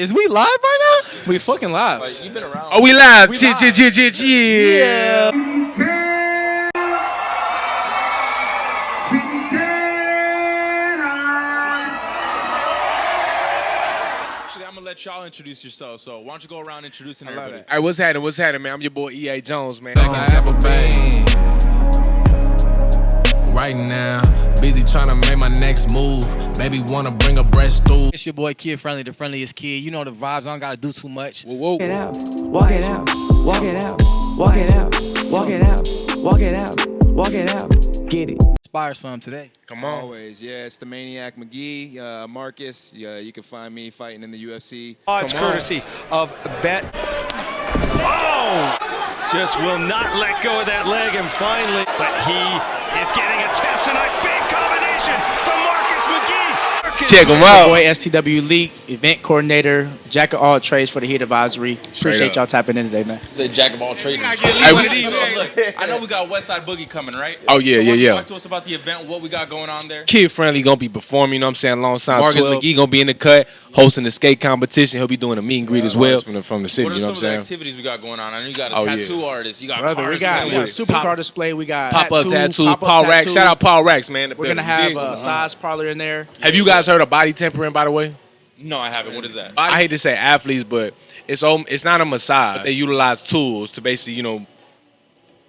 Is we live right now? We fucking live. Like, you've been around. Oh, we live. We Yeah. Actually, I'm gonna let y'all introduce yourselves. So why don't you go around introducing everybody? All right, what's happening? What's happening, man? I'm your boy E.A. Jones, man. I ever been. Right now, busy trying to make my next move. Baby wanna bring a breast through. It's your boy Kid Friendly, the friendliest kid. You know the vibes. I don't gotta do too much. Whoa. Walk it out, walk it out, walk it out, walk it out, walk it out, walk it out, walk it out. Get it. Inspire some today. Come on. Always, yeah. It's the Maniac McGee, Marcus. Yeah, you can find me fighting in the UFC. It's courtesy of Bet. Oh! Just will not let go of that leg, and finally, but he is getting a test tonight. Big combination from Marcus McGee. Check him out. Boy, STW League, event coordinator, jack of all trades for the Heat Advisory. Appreciate up. y'all tapping in today, man. Say jack of all trades. Hey, Look, I know we got Westside Boogie coming, right? Oh, yeah, so why don't you yeah. Talk to us about the event, what we got going on there. Kid Friendly gonna be performing, you know what I'm saying, alongside Marcus 12. McGee gonna be in the cut, hosting the skate competition. He'll be doing a meet and greet as well from the city, What are you know some what of I'm the saying? activities we got going on? I know you got a Oh, tattoo yeah. artist. You got Brother, we cars got going. supercar display. We got Pop-up tattoo, pop-up Paul Rax. tattoo. Shout out Paul Rax, man. We're gonna have a size parlor in there. Have you guys heard of body tempering, by the way? No, I haven't. What is that? I hate to say athletes, but it's not a massage. But they utilize tools to basically, you know,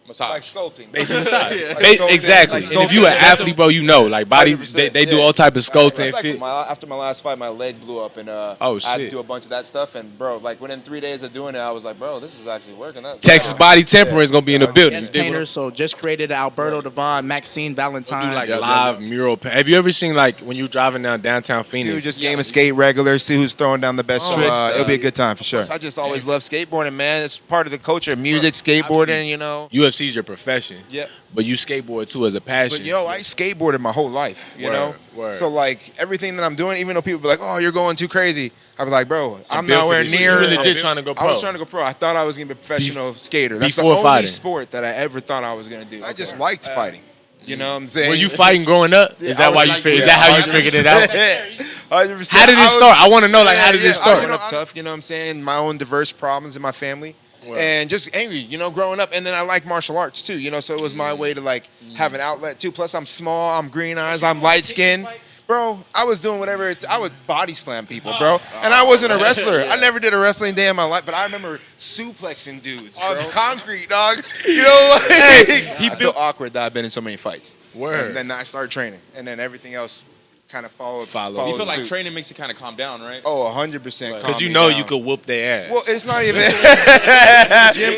Massage. Like sculpting. basically massage. Like sculpting, Exactly. like and if you an sculpting. athlete, bro, you know, like body, 100%, they do yeah. all type of sculpting. That's fit. like after my last fight, my leg blew up, and I had shit. to do a bunch of that stuff. And bro, like within 3 days of doing it, I was like, bro, this is actually working. Texas Body Tempering is gonna be in the building. Yes, painters. So just created Alberto Devon, Maxine We'll Valentine. do like live mural. Have you ever seen like when you're driving down downtown Phoenix? Dude, just game of skate regulars, see who's throwing down the best tricks. It'll be a good time for sure. course. I just always love skateboarding, man. It's part of the culture, music, skateboarding, you know. UFC is your profession. Yeah. But you skateboard too as a passion. But yo, I skateboarded my whole life, you know? word. So like everything that I'm doing, even though people be like, oh, you're going too crazy, I was like, bro, I'm built for nowhere this shit. near. You legit trying to go pro. I was trying to go pro. I thought I was gonna be a professional skater. That's the before only fighting. sport that I ever thought I was gonna do. I just liked fighting. You know what I'm saying? Were you fighting growing up? Is that why you? Is that how you figured it out? 100%. How did it start? I want to know, like, how did it I start? grew up tough, you know what I'm saying? My own diverse problems in my family. And just angry, you know, growing up. And then I like martial arts too, you know, so it was my way to like have an outlet too. Plus I'm small, I'm green eyes, I'm light skinned. Bro, I was doing whatever, I would body slam people, bro. And I wasn't a wrestler. I never did a wrestling day in my life, but I remember suplexing dudes, bro. On concrete, dog. You know, like, I feel awkward that I've been in so many fights. Word. And then I started training. And then everything else kind of followed. You feel like suit. training makes you kind of calm down, right? Oh, 100%. Because you know you could whoop their ass. Well, it's not even.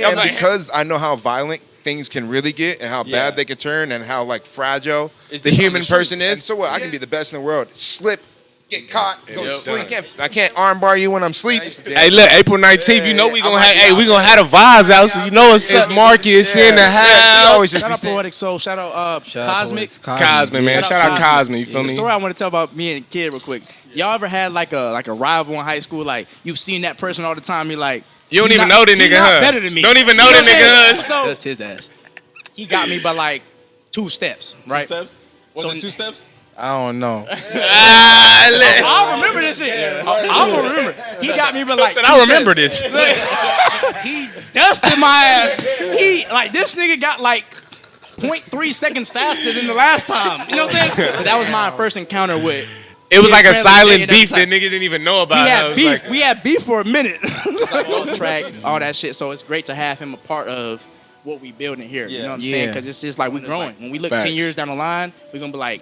And because I know how violent things can really get and how bad they can turn and how like fragile It's the different human on the person streets. is. So what? I can be the best in the world. Slip, get caught, go Yep. sleep. I can't armbar you when I'm asleep. Hey, look, April 19th, you know we Yeah, gonna I have, might be hey, we gonna have the vibes out, so you know it's Marcus in the We house. always just Shout be out saying. Poetic Soul. Shout out Cosmic. Cosmic, man. Shout out Cosmic, you feel The me? story I want to tell about me and Kid real quick. Y'all ever had like a rival in high school? Like you've seen that person all the time. You're like, You don't he even not- know the he nigga, not huh? better than me. Don't even know You the what I'm saying? nigga, huh? So that's his ass. He got me by like 2 steps, right? 2 steps? Was So- it 2 steps? I don't know. I I remember this shit. I remember. He got me by like. said, 2 I remember steps. this. He dusted my ass. He like this nigga got like 0.3 seconds faster than the last time. You know what I'm saying? But that was my first encounter with. It was like a Friendly silent at beef the that time. niggas didn't even know We about. I had was beef. like, We had beef for a minute. Like track, all that shit. So it's great to have him a part of what we building here. You know what I'm saying? Because it's just like we growing. When we look Facts. 10 years down the line, we're gonna be like,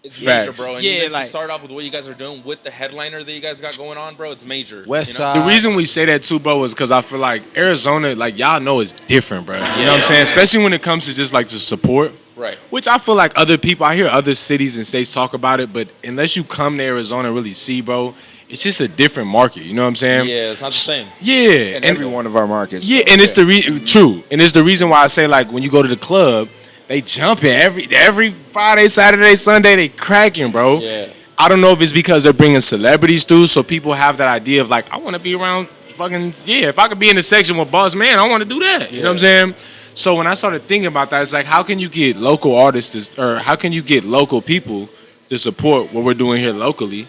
It's Facts. major, bro. And Yeah, even to like- start off with what you guys are doing with the headliner that you guys got going on, bro, it's major. Westside. The reason we say that too, bro, is because I feel like Arizona, like y'all know, is different, bro. You know what I'm saying? Especially when it comes to just like the support. Right. Which I feel like other people, I hear other cities and states talk about it, but unless you come to Arizona and really see, bro, it's just a different market. You know what I'm saying? Yeah, it's not the same. Yeah. In every one of our markets. Yeah, and it's true. And it's the reason why I say, like, when you go to the club, they jumping every Friday, Saturday, Sunday, they cracking, bro. Yeah. I don't know if it's because they're bringing celebrities through, so people have that idea of like, I want to be around fucking, if I could be in the section with Boss Man, I want to do that. You know what I'm saying? So when I started thinking about that, it's like, how can you get local artists or how can you get local people to support what we're doing here locally?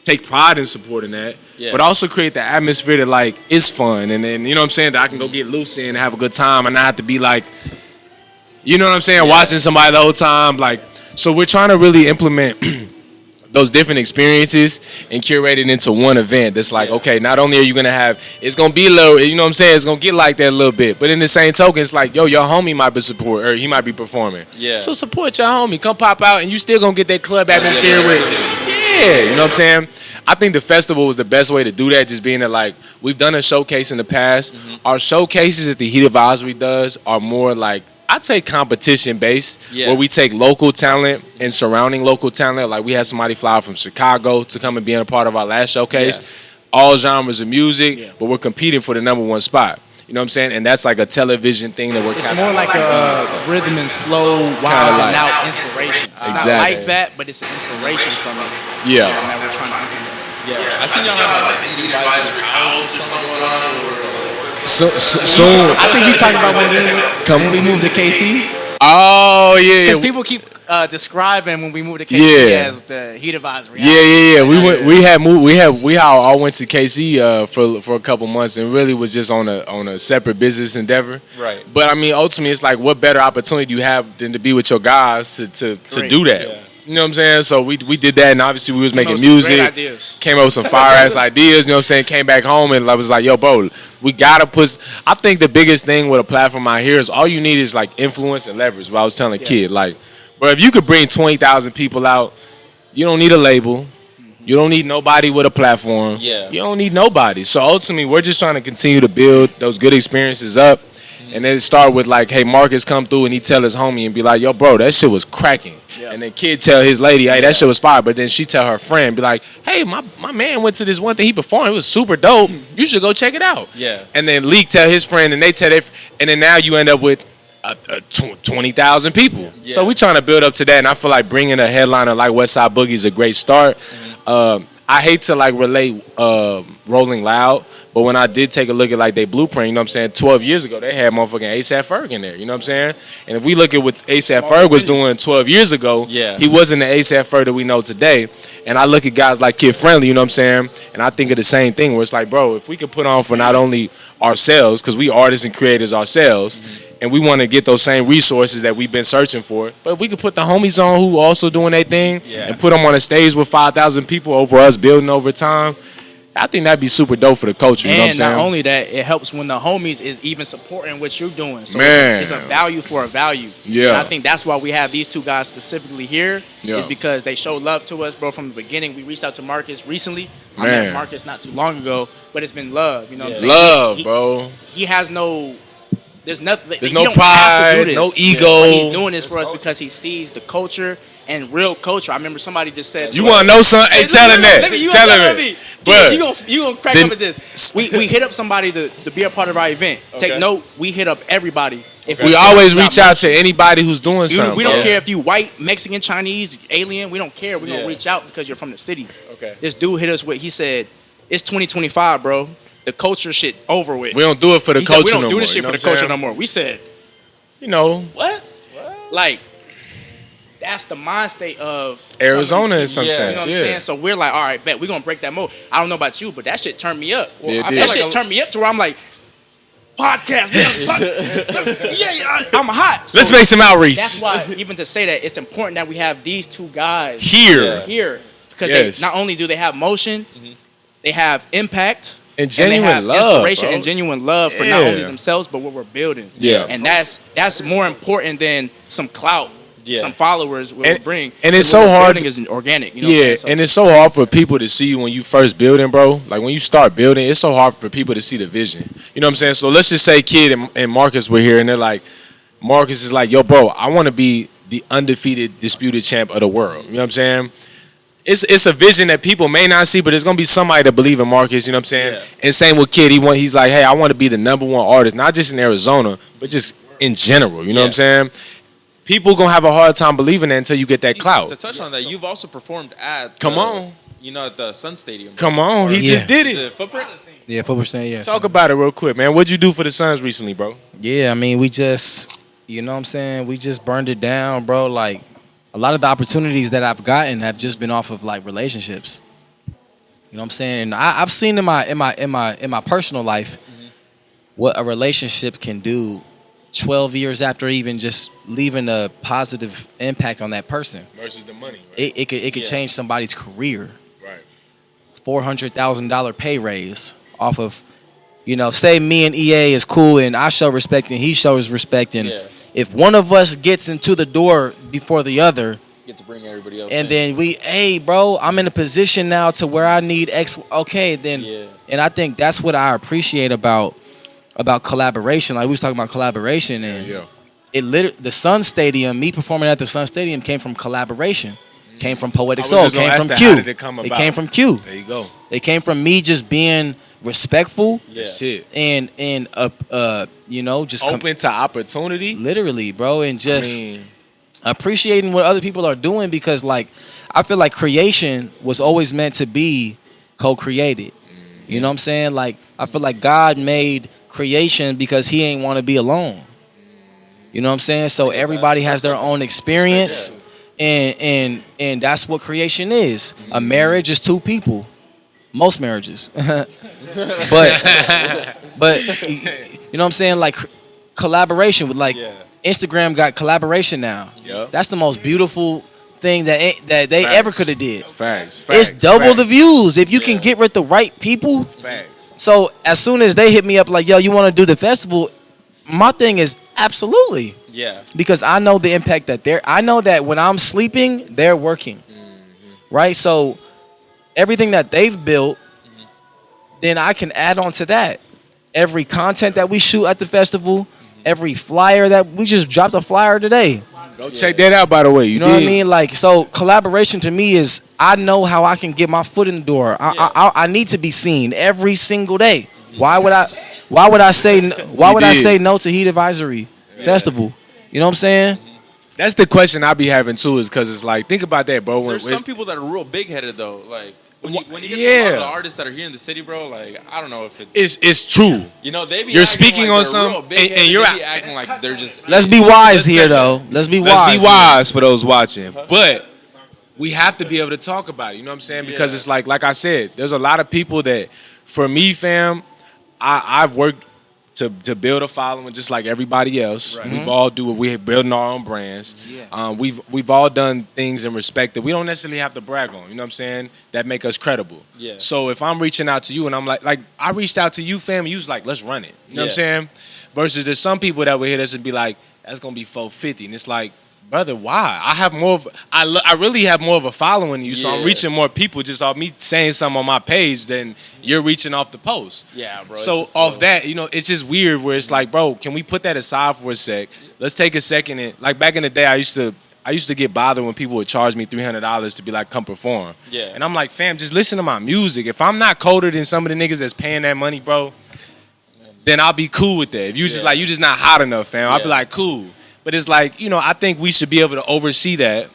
take pride in supporting that, Yeah. but also create the atmosphere that like is fun, and then you know what I'm saying, that I can go get loose in and have a good time, and not have to be like, you know what I'm saying, watching somebody the whole time. Like, so we're trying to really implement those different experiences and curate it into one event that's like, okay, not only are you gonna have, it's gonna be a little, you know what I'm saying, it's gonna get like that a little bit, but in the same token, it's like, yo, your homie might be support, or he might be performing. Yeah. So support your homie, come pop out, and you still gonna get that club atmosphere you know what I'm saying? I think the festival was the best way to do that, just being that like, we've done a showcase in the past. Our showcases that the Heat Advisory does are more like, I'd say competition based, where we take local talent and surrounding local talent. Like we had somebody fly out from Chicago to come and be a part of our last showcase. All genres of music, but we're competing for the #1 spot. You know what I'm saying? And that's like a television thing that we're. It's more like a rhythm and flow, wild and out inspiration. It's not like that, but it's an inspiration from it. Yeah. And that we're trying to implement. I seen y'all have like an advisory house or something going on. Soon. I think you talking about when we moved to KC. Oh yeah. Because people keep describing when we moved to KC as the Heat Advisory. Yeah. We all went to KC for a couple months, and really was just on a separate business endeavor. Right. But I mean, ultimately, it's like, what better opportunity do you have than to be with your guys to do that? Yeah. You know what I'm saying? So we did that, and obviously we was making music. Came up with some fire ass ideas. You know what I'm saying? Came back home and I was like, yo, bro, we gotta push. I think the biggest thing with a platform out here is all you need is like influence and leverage. What I was telling a kid, like, bro, if you could bring 20,000 people out, you don't need a label. You don't need nobody with a platform. Yeah. You don't need nobody. So ultimately, we're just trying to continue to build those good experiences up. And then it start with like, hey, Marcus come through and he tell his homie and be like, yo, bro, that shit was cracking. Yeah. And then kid tell his lady, hey, that shit was fire. But then she tell her friend, be like, hey, my man went to this one thing he performed. It was super dope. You should go check it out. Yeah. And then Kaliq tell his friend, and they tell their, and then now you end up with 20,000 people. Yeah. So we trying to build up to that. And I feel like bringing a headliner like Westside Boogie is a great start. I hate to like relate Rolling Loud. But when I did take a look at like their blueprint, you know what I'm saying, 12 years ago, they had motherfucking A$AP Ferg in there, you know what I'm saying? And if we look at what A$AP Ferg was doing 12 years ago, he wasn't the A$AP Ferg that we know today. And I look at guys like Kid Friendly, you know what I'm saying? And I think of the same thing where it's like, bro, if we could put on for not only ourselves, because we artists and creators ourselves, and we want to get those same resources that we've been searching for, but if we could put the homies on who also doing their thing and put them on a stage with 5,000 people over us building over time, I think that'd be super dope for the culture. You know what I'm saying? And not only that, it helps when the homies is even supporting what you're doing. So Man. It's a value for a value. Yeah. And I think that's why we have these two guys specifically here. Yeah. Is because they showed love to us, bro, from the beginning. We reached out to Marcus recently. I Man. met Marcus not too long ago, but it's been love. You know what I'm saying? Love, bro. He has no. There's nothing. There's he no don't have to do pride, this. no ego. But he's doing this for us because he sees the culture and real culture. I remember somebody just said, You want to know something? Hey, tell him that. Tell him it. You gonna crack up at this. We hit up somebody to be a part of our event. Take note, we hit up everybody. If We always reach out to anybody who's doing something. We don't care if you white, Mexican, Chinese, alien. We don't care. We're gonna reach out because you're from the city. Okay. This dude hit us with. He said, "It's 2025, bro. The culture shit over with. We don't do it for the He culture said, we don't no do more. this shit You know for the what I'm culture no saying? more." We said, You know, what? Like, that's the mind state of Arizona in some You know sense. what I'm saying? So we're like, all right, bet we're gonna break that mold. I don't know about you, but that shit turned me up. Yeah, it That did. shit turned me up to where I'm like, podcast, man. I'm hot. So Let's make some outreach. that's why, even to say that, it's important that we have these two guys Here. because Yes. they not only do they have motion, they have impact. And they genuine have love, inspiration bro. and genuine love for not Yeah. only themselves but what we're building. Yeah. And that's more important than some clout, some followers will And- bring. and it's Because so what we're hard- building is organic. You know what I'm Yeah, saying? So- and it's so hard for people to see when you first building, bro. Like when you start building, it's so hard for people to see the vision. You know what I'm saying? So let's just say Kid and Marcus were here, and they're like, Marcus is like, yo, bro, I want to be the undefeated disputed champ of the world. You know what I'm saying? It's a vision that people may not see, but there's gonna be somebody that believe in Marcus. You know what I'm saying? Yeah. And same with Kid, he's like, hey, I want to be the #1 artist, not just in Arizona, but just in general. You know what I'm saying? People gonna have a hard time believing that until you get that clout. To touch on that, you've also performed at Come on. at the Sun Stadium. Come on, he just did Is it. it Footprint? Yeah, 4%, yeah. Talk about it real quick, man. What'd you do for the Suns recently, bro? Yeah, I mean, we just, you know what I'm saying? We just burned it down, bro. Like, a lot of the opportunities that I've gotten have just been off of, like, relationships. You know what I'm saying? And I've seen in my personal life what a relationship can do 12 years after even just leaving a positive impact on that person. Versus the money, right? It could change somebody's career. Right. $400,000 pay raise off of, say me and EA is cool and I show respect and he shows respect. And if one of us gets into the door before the other, Get to bring everybody else and in. then hey, bro, I'm in a position now to where I need X. Okay, then, and I think that's what I appreciate about collaboration. Like we was talking about collaboration, and it literally, the Sun Stadium, me performing at the Sun Stadium came from collaboration, came from Poetic Soul, came from Q. It came from Q. There you go. It came from me just being respectful. That's it. And just open to opportunity. Literally, bro, and just appreciating what other people are doing, because like I feel like creation was always meant to be co-created. You know what I'm saying? Like I feel like God made creation because he ain't want to be alone. You know what I'm saying? So everybody has their own experience, and that's what creation is. A marriage is two people. Most marriages. but you know what I'm saying? Like collaboration with Instagram got collaboration now. Yep. That's the most beautiful thing that they ever could have did. Facts. It's double the views if you can get with the right people. Facts. So as soon as they hit me up like, yo, you want to do the festival? My thing is absolutely. Yeah. Because I know the impact I know that when I'm sleeping, they're working. Right? So everything that they've built, then I can add on to that. Every content that we shoot at the festival, every flyer that we just dropped a flyer today. Go check that out, by the way. You know what I mean? Like, so collaboration to me is I know how I can get my foot in the door. I need to be seen every single day. Why would I say no to Heat Advisory Festival? You know what I'm saying? That's the question I be having too, is because it's like, think about that, bro. There's some people that are real big headed though. Like when you get to a lot of the artists that are here in the city, bro, like I don't know if it's true. You know, they be you're acting speaking like on some, and you're they be acting like they're just. Let's be wise here, though. Let's be wise for those watching. But we have to be able to talk about it. You know what I'm saying? Because it's like I said, there's a lot of people that, for me, fam, I've worked to build a following just like everybody else. Right. We've all we're building our own brands. Yeah. We've all done things in respect that we don't necessarily have to brag on. You know what I'm saying? That make us credible. Yeah. So if I'm reaching out to you and I'm like I reached out to you, fam, and you was like, let's run it. You know what I'm saying? Versus there's some people that would hit us and be like, that's gonna be $450, and it's like, brother, why? I really have more of a following than you, so I'm reaching more people just off me saying something on my page than you're reaching off the post. Yeah, bro. So off that, it's just weird where it's like, bro, can we put that aside for a sec? Let's take a second and, like, back in the day, I used to get bothered when people would charge me $300 to be like, come perform. Yeah. And I'm like, fam, just listen to my music. If I'm not colder than some of the niggas that's paying that money, bro, then I'll be cool with that. If you just like, you just not hot enough, fam, I'll be like, cool. But it's like, I think we should be able to oversee that,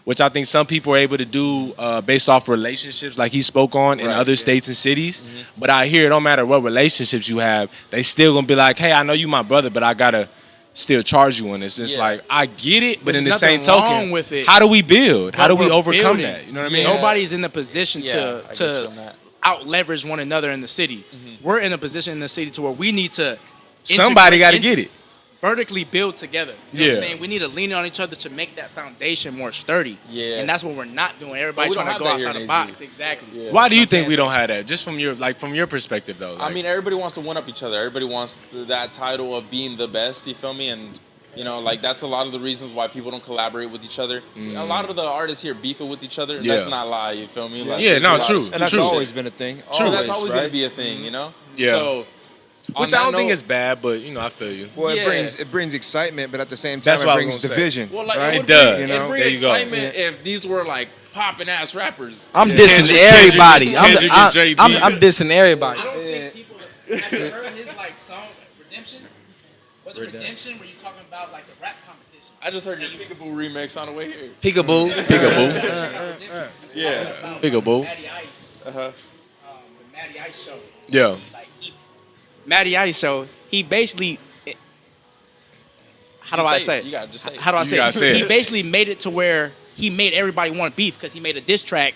which I think some people are able to do based off relationships like he spoke on in other states and cities. Mm-hmm. But I hear it don't matter what relationships you have, they still going to be like, hey, I know you my brother, but I got to still charge you on this. It's like, I get it, but in the same token, with it. How do we build? How do we overcome that? You know what I mean? Nobody's in the position to out leverage one another in the city. Mm-hmm. We're in a position in the city to where we need to somebody got to get it. Vertically build together. You know what I'm saying? We need to lean on each other to make that foundation more sturdy. Yeah. And that's what we're not doing. Everybody trying to go outside the box. Exactly. Yeah. Why do you think we don't have that? Just from your perspective though. I mean, everybody wants to one up each other. Everybody wants that title of being the best, you feel me? And that's a lot of the reasons why people don't collaborate with each other. A lot of the artists here beefing with each other, and that's not lie, you feel me? Like, true. And that's always been a thing. True. That's always going to be a thing, Yeah. So, which I don't think is bad, but I feel you. Well, it brings excitement, but at the same time, it brings division. Well, like, right? It does. It brings excitement if these were like popping ass rappers. I'm dissing everybody. I'm dissing everybody. I don't think people have you heard his like song Redemption. Was it Redemption? Were you talking about like the rap competition? I just heard your Peekaboo remix on the way here. Peekaboo. Yeah. Peekaboo. Matty Ice. The Matty Ice show. Yeah. Matty Ice show, he basically, how do I say it? You gotta just say it. How do I say it? He basically made it to where he made everybody want beef because he made a diss track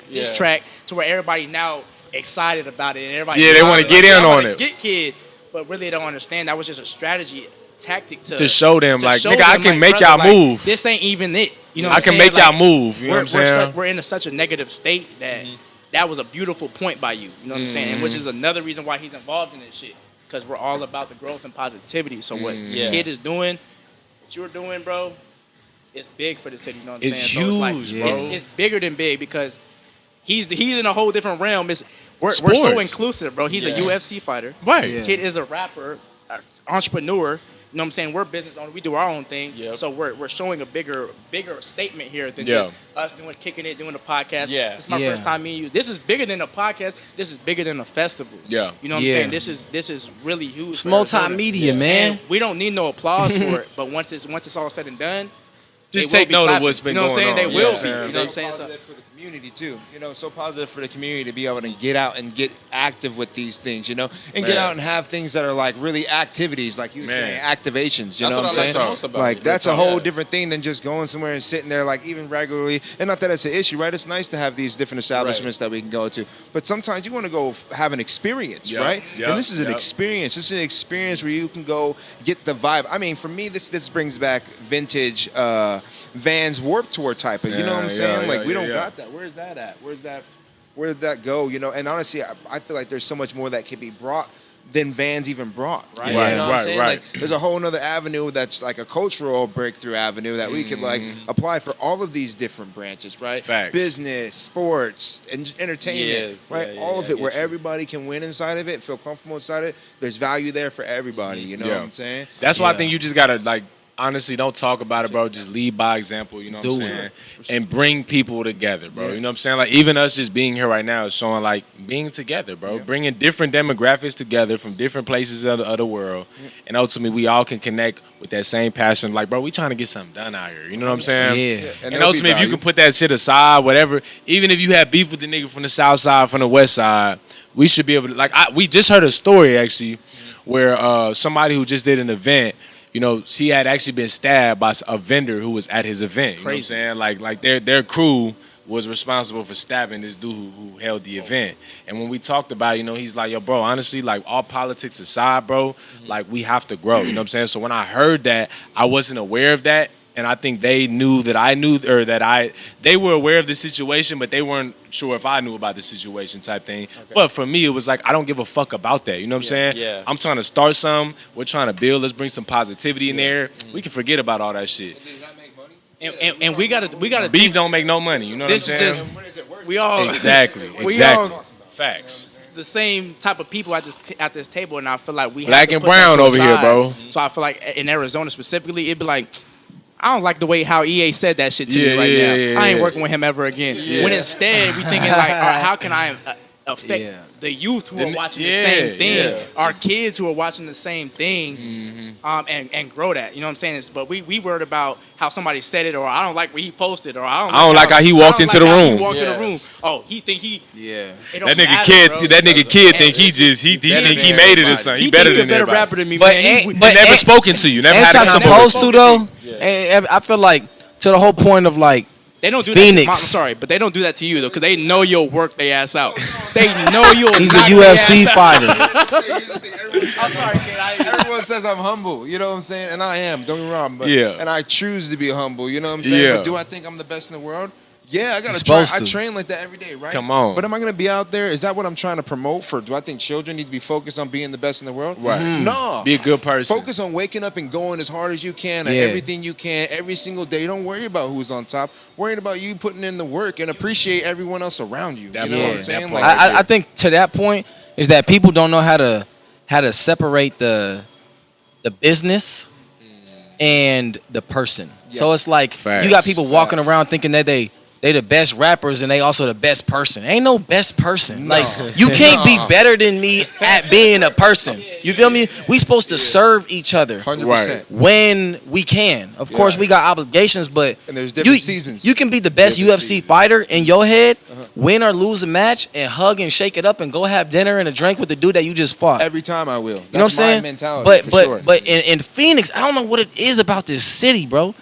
to where everybody now excited about it, and everybody. Yeah, they want to get in on it. Get kid, but really they don't understand that was just a strategy tactic to show them, like, nigga, I can like, make brother, y'all move. This ain't even it. You know, I can make y'all move. You know what I'm saying? We're in such a negative state that that was a beautiful point by you. You know what I'm saying? And which is another reason why he's involved in this shit. Because we're all about the growth and positivity. So what kid is doing, what you're doing, bro, it's big for the city. You know what I'm saying? Huge, so it's like, bro. it's bigger than big because he's in a whole different realm. We're so inclusive, bro. He's a UFC fighter. Right. Yeah. Kid is a rapper, entrepreneur. You know what I'm saying? We're business owners. We do our own thing. Yep. So we're showing a bigger statement here than just us kicking it, doing the podcast. Yeah. It's my first time meeting you. This is bigger than a podcast. This is bigger than a festival. Yeah. You know what I'm saying? This is really huge. It's multimedia, man. And we don't need no applause for it, but once it's all said and done, Just they will take be note of clapping. what's been you know going what I'm saying? on. They will Yeah. be. You know what I'm saying? So, Positive for the community too. You know, so positive for the community to be able to get out and get active with these things. You know, and get out and have things that are like really activities, like you were saying, activations. You That's know what what I I'm like saying? the most about Like it. that's a whole different thing than just going somewhere and sitting there, like even regularly. And not that it's an issue, right? It's nice to have these different establishments that we can go to, but sometimes you want to go have an experience, right? Yep. And this is an Yep. experience. This is an experience where you can go get the vibe. I mean, for me, this brings back vintage. Vans Warped Tour type of, you know what I'm saying? Like we don't got that. Where's that at? Where did that go? You know, and honestly, I feel like there's so much more that could be brought than Vans even brought, right? Right, You know what I'm right, saying? right. Like there's a whole nother avenue that's like a cultural breakthrough avenue that we could like apply for all of these different branches, right? Facts. Business, sports, and entertainment, Yes, right? yeah, all yeah, of I it get where you. everybody can win inside of it, feel comfortable inside it. There's value there for everybody, you know what I'm saying? That's why I think you just gotta like honestly don't talk about it, bro. Just lead by example, you know what I'm saying? And bring people together, bro. You know what I'm saying? Like even us just being here right now is showing like being together, bro. Bringing different demographics together from different places of the world. And ultimately we all can connect with that same passion. Like, bro, we trying to get something done out here. You know what I'm saying? Yeah. And And ultimately if you can put that shit aside, whatever, even if you have beef with the nigga from the south side, from the west side, we should be able to like we just heard a story actually where somebody who just did an event, you know, she had actually been stabbed by a vendor who was at his event. You know what I'm saying? Like their crew was responsible for stabbing this dude who held the event. And when we talked about it, you know, he's like, yo, bro, honestly, like all politics aside, bro, like we have to grow. You know what I'm saying? So when I heard that, I wasn't aware of that. And I think they knew that I knew, or that they were aware of the situation, but they weren't sure if I knew about the situation type thing. Okay. But for me, it was like, I don't give a fuck about that. You know what I'm saying? Yeah. I'm trying to start something. We're trying to build. Let's bring some positivity in there. We can forget about all that shit. and we gotta Beef don't make no money. You know what I'm this saying? is just we all Exactly. we all Facts. the same type of people at this table, and I feel like we Black have to and put that brown to the over here, side. bro. So I feel like in Arizona specifically, it'd be like, I don't like the way how EA said that shit to me right now. I ain't working with him ever again. When instead we thinking like, all right, how can I affect the youth who are watching the same thing, our kids who are watching the same thing, and grow that. You know what I'm saying? But we worried about how somebody said it, or I don't like what he posted, or I don't like how he walked into the room. He walked in the room. Oh, he think he it don't That nigga matter, kid, bro. that nigga kid think he think he made it or something. He He better think he a than better everybody. rapper than me, But man. ain't- But never spoken to you. Never Ain't had a I conversation. supposed to though? And I feel like to the whole point of like They don't do Phoenix. that. I'm sorry, but they don't do that to you though, because they know you'll work their ass out. They know you'll. he's a knock their UFC ass out. fighter. I'm sorry, kid. Everyone says I'm humble, you know what I'm saying? And I am, don't get me wrong. But, Yeah. And I choose to be humble, you know what I'm saying? Yeah. But do I think I'm the best in the world? Yeah, I gotta try. I train like that every day, right? Come on. But am I gonna be out there? Is that what I'm trying to promote for? Do I think children need to be focused on being the best in the world? Right. No. Be a good person. Focus on waking up and going as hard as you can at Yeah. everything you can every single day. Don't worry about who's on top. Worry about you putting in the work and appreciate everyone else around you. That You know what I'm part, saying? that Like, part. I think to that point is that people don't know how to separate the business and the person. So it's like you got people walking around thinking that they the best rappers and they also the best person. Ain't no best person. Like you can't be better than me at being a person. You feel me? We supposed to serve each other 100%. when we can. Of course, we got obligations, but And there's different seasons. You can be the best Different UFC seasons. fighter in your head, win or lose a match, and hug and shake it up and go have dinner and a drink with the dude that you just fought. Every time I will. That's You know what I'm saying? my mentality, But for but sure. but in Phoenix, I don't know what it is about this city, bro.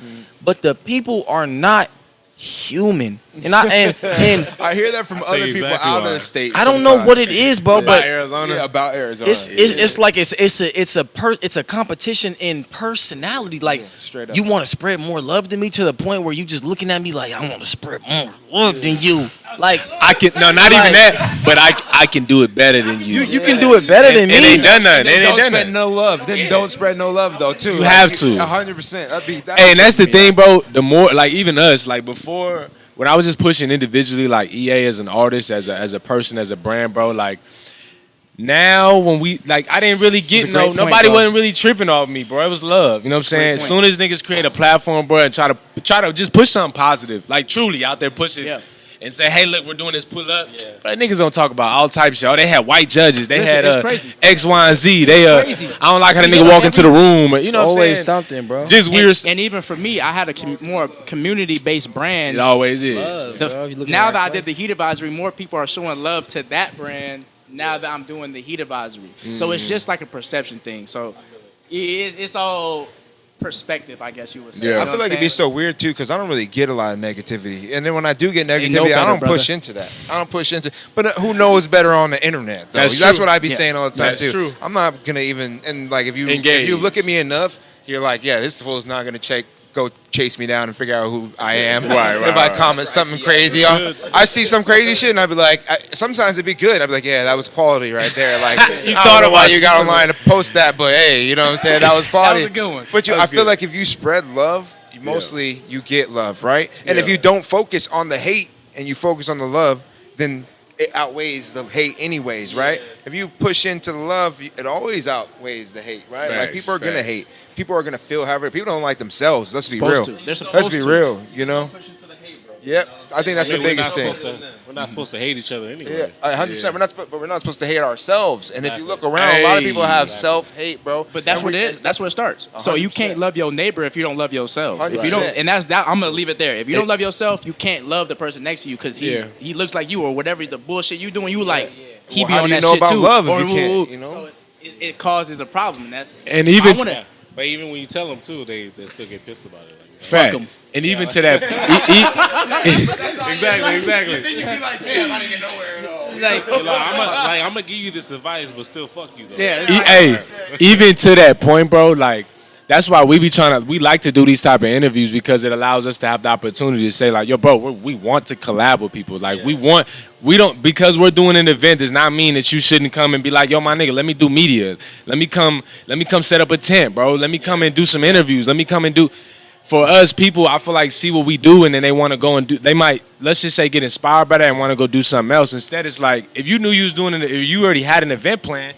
But the people are not human. And I hear that from other people out of the state. I don't know what it is, bro. But Arizona. Yeah, about Arizona. It's like it's a competition in personality. Like straight up. you want to spread more love than me to the point where you just looking at me like I want to spread more love than you. Like I can not even that, but I can do it better than you. You can do it better than me. It ain't done nothing. Don't spread no love. Then don't spread no love though too. You have to. 100%. Hey, and that's the thing, bro. The more like even us, like before when I was just pushing individually, like EA as an artist, as a person, as a brand, bro, like. Now when we like, I didn't really get nobody wasn't really tripping off me, bro. It was love, you know what I'm saying? As soon as niggas create a platform, bro, and try to just push something positive, like truly out there pushing and say, hey, look, we're doing this pull up. Yeah. But niggas don't talk about all type of shit. Oh, they had white judges. They had X, Y, and Z. They I don't like how the nigga walk into the room. You know what I'm saying? Always something, bro. Just weird. And even for me, I had a more community-based brand. It always is. Now that I did the Heat Advisory, more people are showing love to that brand. Now that I'm doing the Heat Advisory. So it's just like a perception thing. So it's all perspective, I guess you would say. Yeah. You know I feel like it'd be so weird too because I don't really get a lot of negativity, and then when I do get negativity, I don't push into that. But who knows better on the internet? Though. That's what I be saying all the time too. True. I'm not gonna even like if you look at me enough, you're like, yeah, this fool's not gonna go chase me down and figure out who I am. If I comment something crazy, I see some crazy shit and I'd be like, sometimes it'd be good. I'd be like, yeah, that was quality right there. Like, I don't know why you got online to post that, but hey, you know what I'm saying? That was quality. That was a good one. But I feel like if you spread love, mostly you get love, right? And if you don't focus on the hate and you focus on the love, then it outweighs the hate anyways, right? If you push into the love, it always outweighs the hate, right? Like people are going to hate. People are going to feel however. People don't like themselves. Let's be real. Let's be real, you know? Yep. I think that's the biggest thing. We're not supposed to hate each other anyway. Yeah, 100%. But we're not supposed to hate ourselves. And if you look around, a lot of people have self-hate, bro. But that's what it is. That's where it starts. 100%. So you can't love your neighbor if you don't love yourself. 100%. If you don't, and that's that. I'm gonna leave it there. If you don't love yourself, you can't love the person next to you because he looks like you or whatever the bullshit you doing. You like he be on that shit too. Love if you can't, you know? So it causes a problem. And even but even when you tell them too, they still get pissed about it. Facts. And even to that. Exactly. Then you be like, damn, I didn't get nowhere at all. I'm gonna give you this advice, but still fuck you though. Hey, even to that point, bro, like that's why we like to do these type of interviews because it allows us to have the opportunity to say like, yo, bro, we want to collab with people. Like because we're doing an event does not mean that you shouldn't come and be like, yo, my nigga, let me do media. Let me come set up a tent, bro. Let me come and do some interviews. Let me come and do. For us, people, I feel like see what we do and then they want to go and do. They might, let's just say, get inspired by that and want to go do something else. Instead, it's like if you knew you was doing it, if you already had an event plan,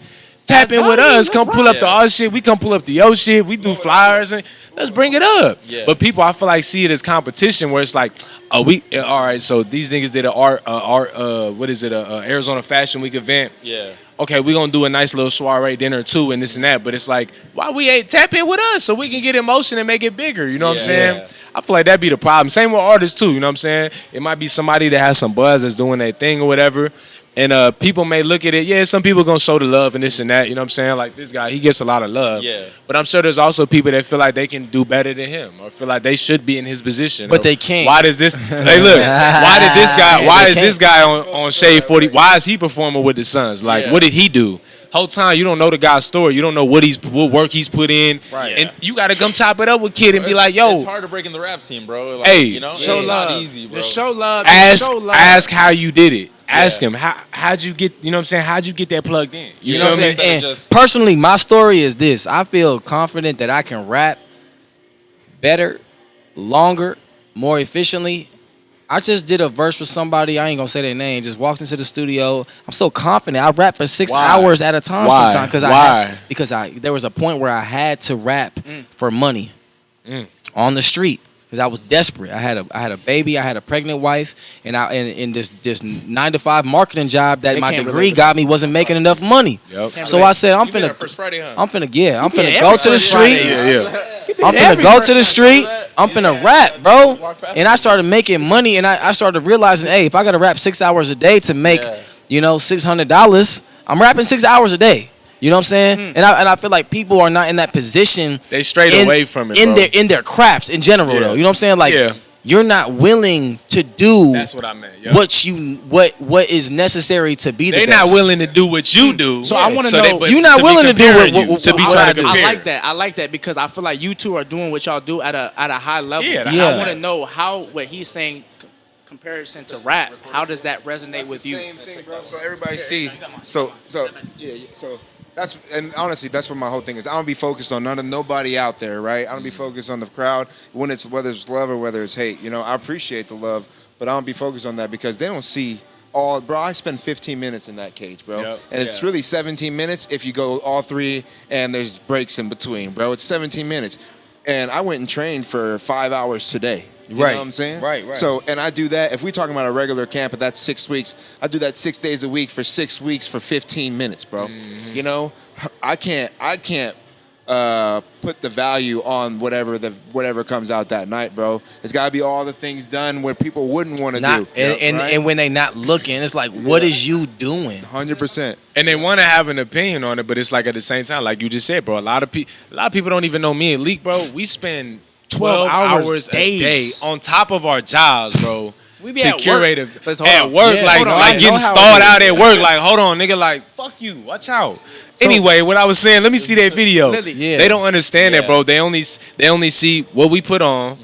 tap in with us. Come pull up the our shit. We come pull up the yo shit. We do flyers and let's bring it up. Yeah. But people, I feel like see it as competition where it's like, all right. So these niggas did a Arizona Fashion Week event. Yeah. Okay, we're going to do a nice little soiree dinner too and this and that. But it's like, why we ain't tap in with us so we can get in motion and make it bigger? You know what I'm saying? Yeah. I feel like that'd be the problem. Same with artists too, you know what I'm saying? It might be somebody that has some buzz that's doing their thing or whatever. And people may look at it, some people going to show the love and this and that, you know what I'm saying? Like this guy, he gets a lot of love. Yeah. But I'm sure there's also people that feel like they can do better than him or feel like they should be in his position. But they can't. Why does this, hey look, why is this guy on Shade 40, why is he performing with the Suns? Like what did he do? Whole time you don't know the guy's story. You don't know what work he's put in. Right. And you got to come chop it up with Kid and be like, yo. It's hard to break in the rap scene, bro. Like, hey. You know? Show love. Not easy, bro. Just show love. Ask how you did it. Ask him, how'd you get, you know what I'm saying? How'd you get that plugged in? You know what I'm saying? And personally, my story is this. I feel confident that I can rap better, longer, more efficiently. I just did a verse for somebody, I ain't gonna say their name, just walked into the studio. I'm so confident. I rap for 6 hours at a time sometimes. Because there was a point where I had to rap for money on the street. Because I was desperate. I had a baby. I had a pregnant wife, and this 9-to-5 marketing job that my degree got me wasn't making enough money. Yep. So I said, I'm finna go to the street. I'm finna go to the street. I'm finna rap, bro. And I started making money, and I started realizing, hey, if I gotta rap 6 hours a day to make, $600, I'm rapping 6 hours a day. You know what I'm saying? And I feel like people are not in that position. They strayed away from it, in their craft in general, though. You know what I'm saying? Like you're not willing to do. That's what I meant. Yep. What is necessary to be the They're best. not willing to do what you do. So I want to know. You're not willing to do what to be what trying I to do. compare. I like that. I like that because I feel like you two are doing what y'all do at a high level. Yeah, And I want to know how what he's saying comparison to rap. How does that resonate with you? Same thing, bro. So everybody see. So that's, and honestly, that's what my whole thing is. I don't be focused on nobody out there, right? I don't be focused on the crowd whether it's love or whether it's hate. You know, I appreciate the love, but I don't be focused on that because they don't see all. Bro, I spend 15 minutes in that cage, bro, and it's really 17 minutes if you go all three and there's breaks in between, bro. It's 17 minutes, and I went and trained for 5 hours today. You know what I'm saying? Right. So, and I do that. If we're talking about a regular camp, but that's 6 weeks, I do that 6 days a week for 6 weeks for 15 minutes, bro. You know, I can't put the value on whatever comes out that night, bro. It's got to be all the things done where people wouldn't want to do. And when they not looking, it's like, what is you doing? 100%. And they want to have an opinion on it, but it's like at the same time, like you just said, bro. A lot of people don't even know me and Leak, bro. We spend 12 hours a day on top of our jobs, bro. We be to at curate work. at work, like getting stalled out at work. Like, hold on, nigga, like, fuck you, watch out. Anyway, what I was saying, let me see that video. Yeah. They don't understand that, bro. They only see what we put on.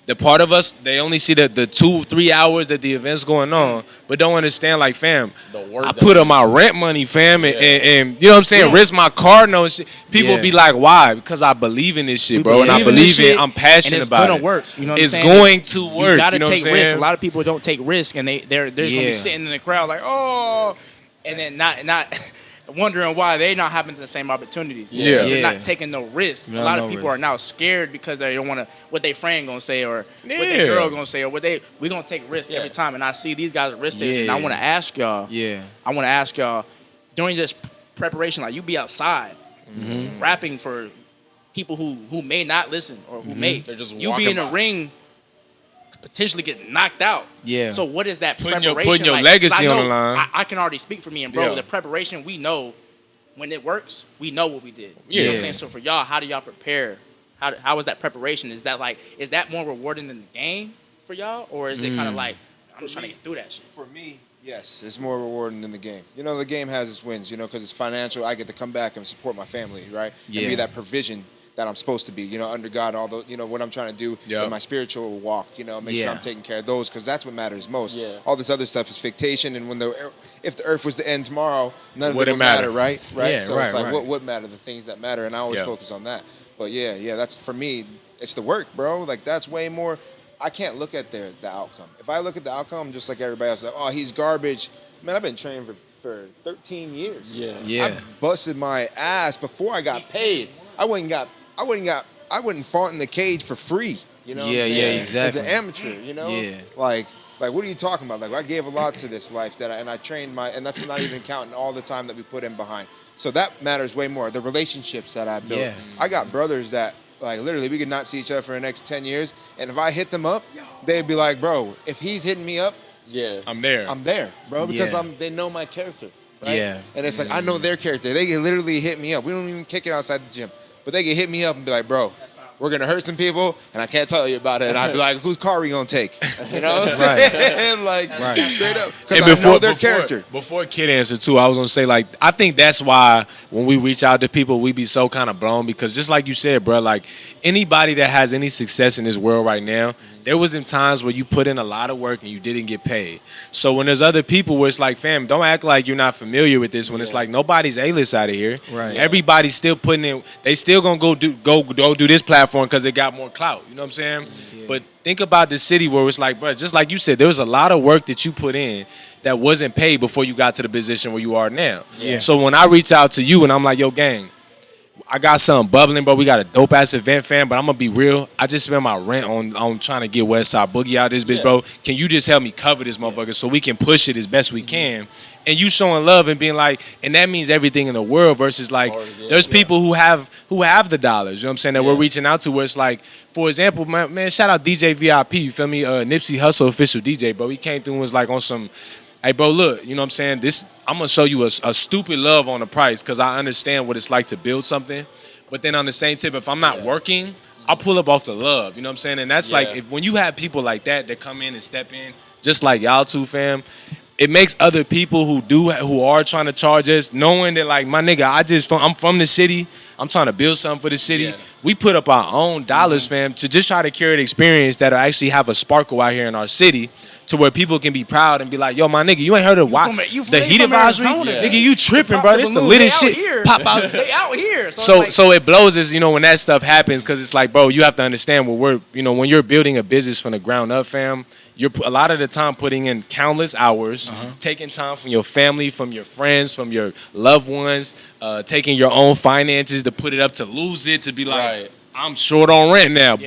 The part of us, they only see the 2-3 hours that the event's going on, but don't understand, like, fam, I put up my rent money, fam, and you know what I'm saying, risk my car note. People be like, why? Because I believe in this shit, bro, and I believe in it. I'm passionate about it. It's gonna work. You know what I'm saying? It's going to work. You gotta know take what I'm risks. saying? A lot of people don't take risks, and they're just gonna be sitting in the crowd like, oh, and then not wondering why they not having the same opportunities. They're not taking no risk. A lot of people are now scared because they don't want to what their friend gonna say or what their girl gonna say or we gonna take risks every time. And I see these guys risk takers, and I want to ask y'all. I want to ask y'all during this preparation, like you be outside rapping for people who may not listen or who may. They're just you be in the ring. Potentially get knocked out. Yeah. So what is that Putting preparation? your like? legacy I know, on the line. I can already speak for me and bro. The preparation, we know when it works, we know what we did. You know what I'm saying? So for y'all, how do y'all prepare? How is that preparation? Is that more rewarding than the game for y'all, or is it kind of like I'm just trying to get through that shit? For me, yes, it's more rewarding than the game. You know, the game has its wins, you know, because it's financial. I get to come back and support my family, right? And be that provision that I'm supposed to be, you know, under God, all the, you know, what I'm trying to do in my spiritual walk, you know, make sure I'm taking care of those, because that's what matters most. All this other stuff is fictation, and if the earth was to end tomorrow, none of it would matter, right? So it's like, what would matter? The things that matter, and I always focus on that. But that's, for me, it's the work, bro. Like, that's way more. I can't look at the outcome. If I look at the outcome, just like everybody else, like, oh, he's garbage. Man, I've been training for 13 years. I busted my ass before I got paid. I wouldn't fought in the cage for free. You know what I'm saying? Exactly. As an amateur, you know? Like, what are you talking about? Like, I gave a lot to this life and I trained and that's not even counting all the time that we put in behind. So that matters way more. The relationships that I built. I got brothers that, like, literally, we could not see each other for the next 10 years. And if I hit them up, they'd be like, bro, if he's hitting me up, I'm there, bro, because they know my character. Right? And it's like, I know their character. They can literally hit me up. We don't even kick it outside the gym. But they can hit me up and be like, bro, we're going to hurt some people, and I can't tell you about it. And I'd be like, whose car are we going to take? You know what I'm saying? Like, straight up. Because I know their character. Before Kid answered, too, I was going to say, like, I think that's why when we reach out to people, we be so kind of blown. Because just like you said, bro, like, anybody that has any success in this world right now, there was in times where you put in a lot of work and you didn't get paid. So when there's other people where it's like, fam, don't act like you're not familiar with this. When it's like nobody's A-list out of here. Right. Everybody's still putting in. They still gonna go do this platform because it got more clout. You know what I'm saying? Yeah. But think about the city where it's like, bro, just like you said, there was a lot of work that you put in that wasn't paid before you got to the position where you are now. Yeah. So when I reach out to you and I'm like, yo, gang, I got something bubbling, bro. We got a dope ass event, fam. But I'm gonna be real. I just spent my rent on trying to get Westside Boogie out this bitch, bro. Can you just help me cover this motherfucker so we can push it as best we can? And you showing love and being like, and that means everything in the world. Versus like, there's people who have the dollars. You know what I'm saying? That we're reaching out to. Where it's like, for example, man, shout out DJ VIP. You feel me? Nipsey Hussle official DJ, bro. He came through and was like on some. Hey, bro, look, you know what I'm saying? I'm going to show you a stupid love on the price because I understand what it's like to build something. But then on the same tip, if I'm not working, I pull up off the love. You know what I'm saying? And that's like when you have people like that come in and step in, just like y'all two, fam. It makes other people who are trying to charge us, knowing that like my nigga, I'm from the city. I'm trying to build something for the city. Yeah. We put up our own dollars, fam, to just try to curate experience that'll actually have a sparkle out here in our city, to where people can be proud and be like, yo, my nigga, you ain't heard of the heat advisory? Yeah. Nigga, you tripping, bro. This the littest shit. Here. Pop out. They out here. So it blows us, when that stuff happens, because it's like, bro, you have to understand when you're building a business from the ground up, fam, you're a lot of the time putting in countless hours, taking time from your family, from your friends, from your loved ones, taking your own finances to put it up, to lose it, to be like, I'm short on rent now.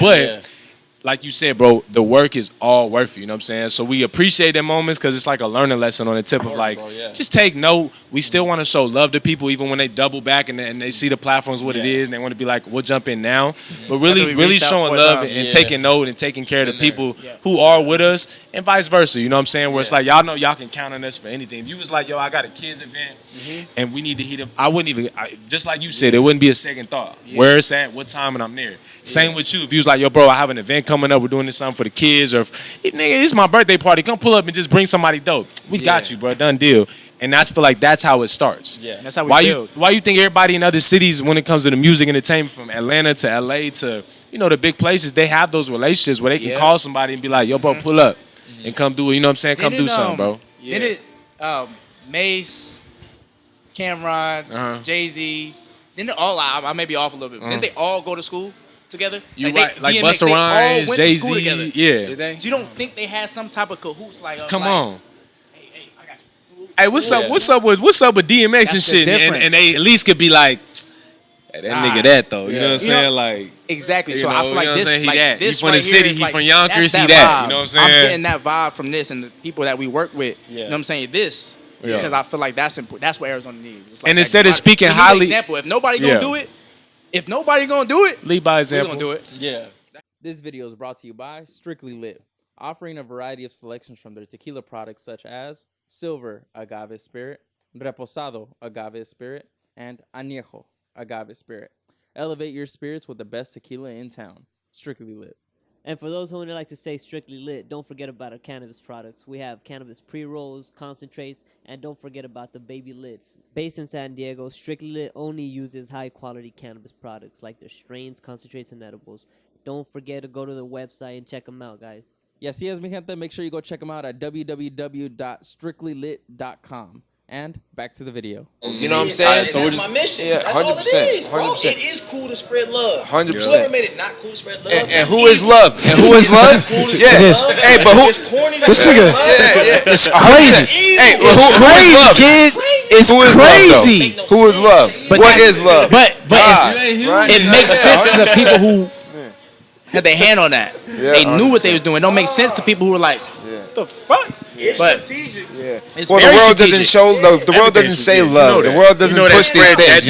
Like you said, bro, the work is all worth it, you know what I'm saying? So we appreciate them moments, because it's like a learning lesson on the tip of like, just take note. We still want to show love to people even when they double back and they see the platforms what it is, and they want to be like, we'll jump in now. But really showing love and taking note and taking care of the people who are with us, and vice versa, you know what I'm saying? Where it's like, y'all know y'all can count on us for anything. If you was like, yo, I got a kids event and we need to heat up, I wouldn't even, just like you said, it wouldn't be a second thought. Where it's at, what time, and I'm there. Same with you. If you was like, yo, bro, I have an event coming up, we're doing this something for the kids, or nigga, this is my birthday party, come pull up and just bring somebody dope. We got you, bro, done deal. And I feel like that's how it starts. Yeah, that's how we build. Why you think everybody in other cities, when it comes to the music entertainment, from Atlanta to LA to the big places, they have those relationships where they can call somebody and be like, yo, bro, pull up and come do it. You know what I'm saying? Come do something, bro. Did it Mace, Cameron, Jay-Z, didn't it all, I may be off a little bit, didn't they all go to school together? You like Busta Rhymes, Jay-Z, Did they? So you don't think they had some type of cahoots Come on. Hey, I got you. Hey, what's up with DMX and shit? And they at least could be like, hey, that nigga that though. You know what I'm saying? Like, exactly. So I feel like this, he from the city, he from Yonkers, he that. You know what I'm saying? I'm getting that vibe from this and the people that we work with. You know what I'm saying? This. Because I feel like that's important. That's what Arizona needs. Like, and instead of speaking highly, example, if nobody gonna do it, lead by example. We're gonna do it. Yeah. This video is brought to you by Strictly Lit, offering a variety of selections from their tequila products such as Silver Agave Spirit, Reposado Agave Spirit, and Añejo Agave Spirit. Elevate your spirits with the best tequila in town. Strictly Lit. And for those who would like to stay strictly lit, don't forget about our cannabis products. We have cannabis pre-rolls, concentrates, and don't forget about the baby lits. Based in San Diego, Strictly Lit only uses high-quality cannabis products like their strains, concentrates, and edibles. Don't forget to go to the website and check them out, guys. Yes, mi gente. Make sure you go check them out at www.strictlylit.com. And back to the video. You know what I'm saying? So that's my mission. Yeah, that's 100%, all it is, bro. 100%. It is cool to spread love. 100%. Whoever made it not cool to spread love. And who is love? And who is love? Yeah. Hey, but who? This nigga. It's crazy. Hey, who is love? Kid, it's crazy. Who is love? What is love? But it makes sense to the people who had their hand on that. They knew what they was doing. It don't make sense to people who were like, what the fuck? It's strategic. Yeah. Well, the world doesn't show. The world doesn't say love. The world doesn't push these things.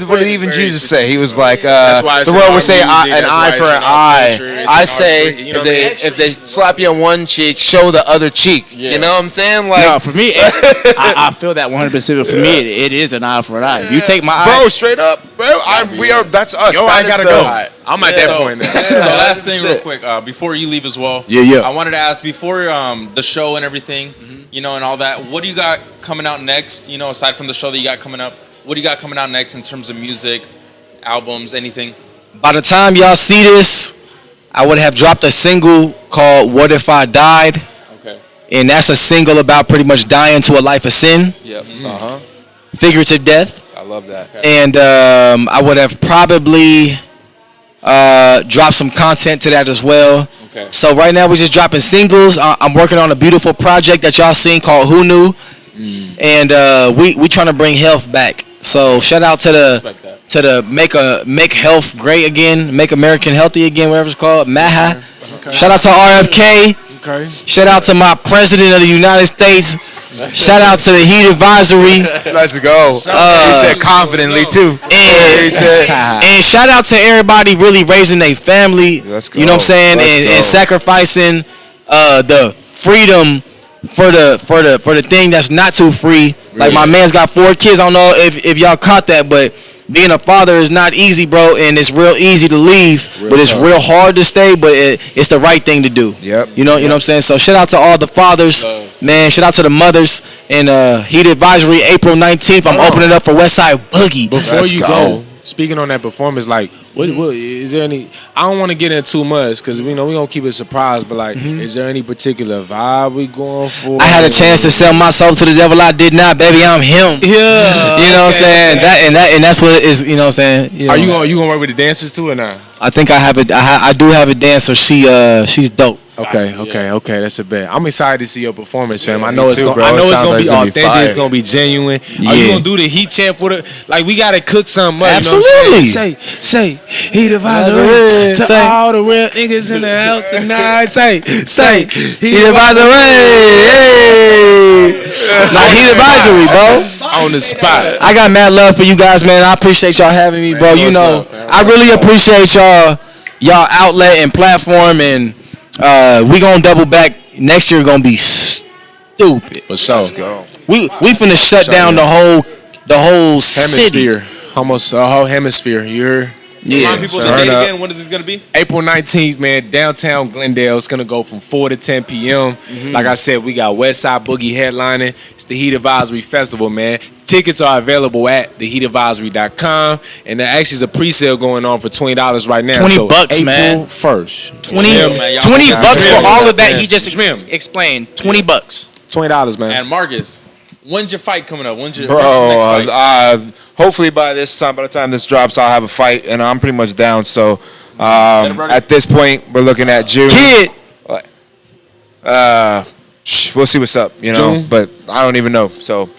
What did even Jesus say? He was like, the world would say an eye for an eye. I say if they slap you on one cheek, show the other cheek. You know what I'm saying? Like, no, for me, I feel that 100%. For me, it is an eye for an eye. You take my eye, bro. Straight up, bro. We are. That's us. Yo, I gotta go. I'm at that point now. So last thing, real quick, before you leave as well. Yeah. I wanted to ask before the show and everything, and all that. What do you got coming out next? Aside from the show that you got coming up, what do you got coming out next in terms of music, albums, anything? By the time y'all see this, I would have dropped a single called "What If I Died." Okay. And that's a single about pretty much dying to a life of sin. Yep. Figurative death. I love that. Okay. And I would have probably dropped some content to that as well. Okay. So right now we're just dropping singles. I'm working on a beautiful project that y'all seen called Who Knew, and we trying to bring health back. So shout out to the make health great again, make American healthy again, whatever it's called, MAHA. Okay. Shout out to RFK. Okay. Shout out to my president of the United States. Shout out to the heat advisory. Let's go. He said confidently too. And shout out to everybody really raising their family. Let's go. You know what I'm saying? And sacrificing the freedom for the thing that's not too free. Like my man's got 4 kids. I don't know if y'all caught that, but being a father is not easy, bro, and it's real easy to leave, but it's real hard to stay, but it's the right thing to do. Yep. You know what I'm saying? So shout out to all the fathers, man. Shout out to the mothers. And Heat Advisory, April 19th. I'm opening up for Westside Boogie. Before you go, speaking on that performance, like, what is there any? I don't want to get into too much because we know we gonna keep it a surprise. But like, is there any particular vibe we going for? I had a chance to sell my soul to the devil. I did not, baby. I'm him. Yeah. You know what I'm saying? And that's what it is. You know what I'm saying? Are you gonna work with the dancers too or not? I think I do have a dancer. She's dope. Okay. That's a bet. I'm excited to see your performance, fam. I know me it's too, gonna, bro. I know It it's sounds gonna like be it's gonna be authentic. fire. It's gonna be genuine. Are you gonna do the Heat chant for the? Like, we gotta cook something up. Absolutely. You know what I'm saying? Say Heat Advisory to all the real niggas in the house tonight. Say Heat Advisory. Hey. Like Heat Advisory, bro. On the spot. I got mad love for you guys, man. I appreciate y'all having me, bro. You know, I really appreciate y'all outlet and platform, and we gonna double back. Next year gonna be stupid. For sure. Let's go. We finna shut down the whole city. Hemisphere. Almost a whole hemisphere. You heard? Remind people the date again. When is this gonna be? April 19th, man, downtown Glendale. It's gonna go from 4 to 10 p.m. Like I said, we got Westside Boogie headlining. It's the Heat Advisory Festival, man. Tickets are available at theheatadvisory.com, and there actually is a pre-sale going on for $20 right now. $20, so man. April 1st. $20 for all of that he just explained. $20. $20, man. And Marcus, when's your fight coming up? When's your Bro, next fight? hopefully by the time this drops, I'll have a fight, and I'm pretty much down. So at this point, we're looking at June. We'll see what's up, you know. June? But I don't even know. So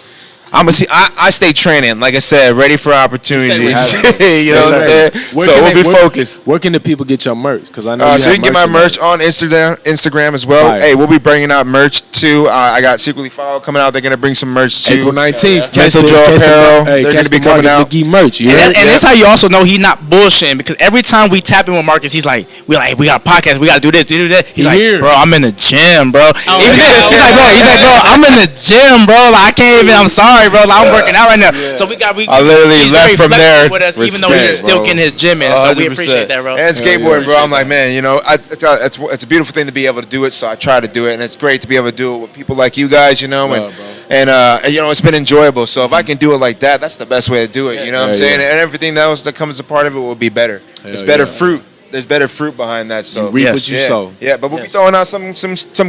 I'm gonna see. I stay training, like I said, ready for opportunities. You know what I'm saying? So we'll be focused. Where can the people get your merch? Because I know so you can get my merch on Instagram as well. Right. Hey, we'll be bringing out merch too. I got Secretly Followed coming out. They're gonna bring some merch too. April 19th. Mental Joe Apparel. They're gonna be coming out. Merch. And that's how you also know he's not bullshitting, because every time we tap in with Marcus, he's like, we got a podcast. We gotta do this, do that. He's like, bro, I'm in the gym, bro. He's like, bro, I'm in the gym, bro. Like, I can't even. I'm sorry, bro. Like, I'm working out right now. So I literally left from there with us, even though he's still getting his gym in. So we appreciate that, bro. And skateboarding, bro. I'm like, man, you know, it's a beautiful thing to be able to do it. So I try to do it, and it's great to be able to do it with people like you guys, you know, and you know, it's been enjoyable. So if I can do it like that, that's the best way to do it. You know what I'm saying? And everything else that comes a part of it will be better. It's better fruit. There's better fruit behind that. So you reap what you sow. Yeah, but we'll be throwing out some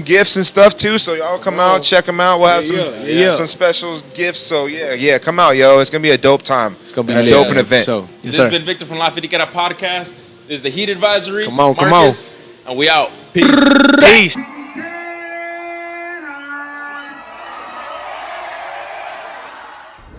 gifts and stuff too. So y'all come out, check them out. We'll have some special gifts. So yeah, come out, yo. It's gonna be a dope time. It's gonna be a dope event. So, this has been Victor from La Finikera Podcast. This is the Heat Advisory. Come on, Marcus, and we out. Peace.